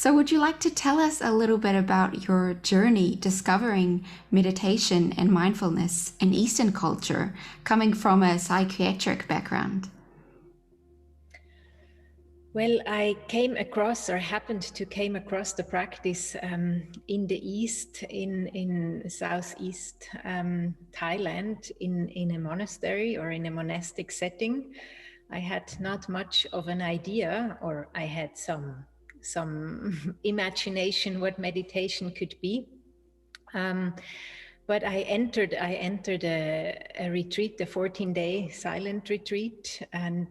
So would you like to tell us a little bit about your journey discovering meditation and mindfulness in Eastern culture, coming from a psychiatric background? Well, I came across or happened to came across the practice in the East, in Southeast Thailand, in a monastery or in a monastic setting. I had not much of an idea, or I had some imagination what meditation could be. But I entered a retreat, a 14-day silent retreat, and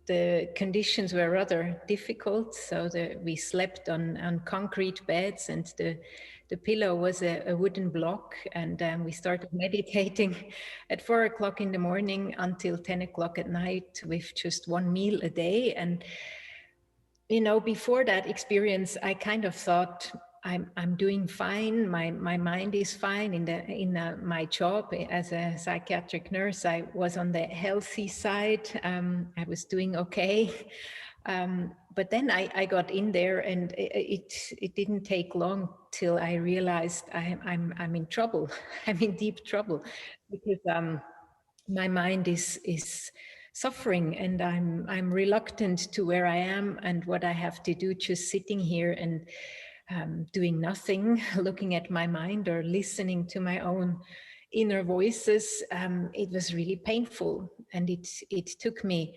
the conditions were rather difficult. So we slept on concrete beds, and the pillow was a wooden block, and we started meditating at 4 o'clock in the morning until 10 o'clock at night with just one meal a day. And before that experience, I kind of thought, I'm doing fine. My mind is fine. In my job as a psychiatric nurse, I was on the healthy side. I was doing okay. But then I got in there, and it didn't take long till I realized I'm in trouble. I'm in deep trouble, because my mind is suffering, and I'm reluctant to where I am and what I have to do, just sitting here and doing nothing, looking at my mind or listening to my own inner voices. It was really painful, and it took me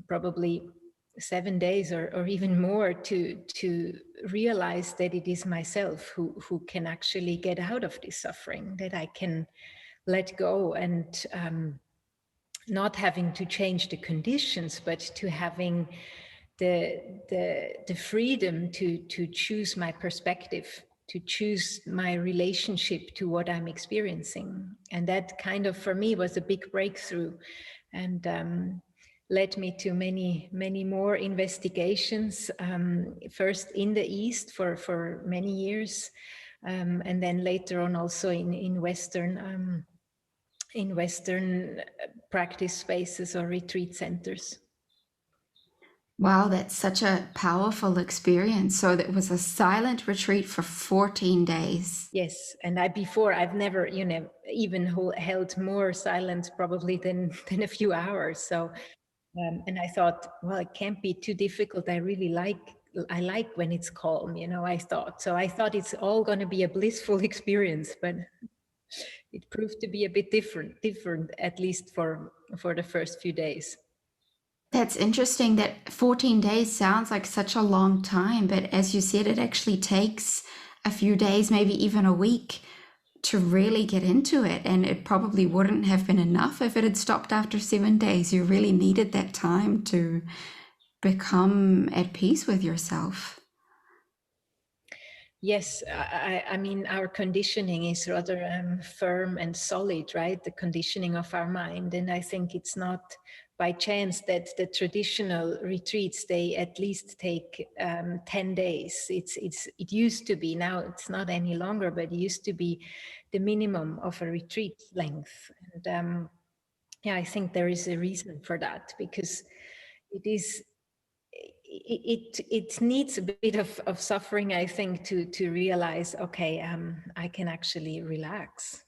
probably 7 days or even more to realize that it is myself who can actually get out of this suffering, that I can let go, and not having to change the conditions, but to having the freedom to choose my perspective, to choose my relationship to what I'm experiencing. And that kind of, for me, was a big breakthrough, and led me to many more investigations, first in the East for many years, and then later on also in Western practice spaces or retreat centers. Wow, that's such a powerful experience. So that was a silent retreat for 14 days. Yes, and I've never, even held more silence probably than a few hours. So, and I thought, well, it can't be too difficult. I like when it's calm, I thought it's all going to be a blissful experience, but it proved to be a bit different, at least for the first few days. That's interesting that 14 days sounds like such a long time, but as you said, it actually takes a few days, maybe even a week, to really get into it. And it probably wouldn't have been enough if it had stopped after 7 days. You really needed that time to become at peace with yourself. Yes, I mean, our conditioning is rather firm and solid, right? The conditioning of our mind. And I think it's not by chance that the traditional retreats, they at least take 10 days. It used to be, now it's not any longer, but it used to be the minimum of a retreat length. And yeah, I think there is a reason for that, because it needs a bit of suffering, I think, to realize, okay, I can actually relax.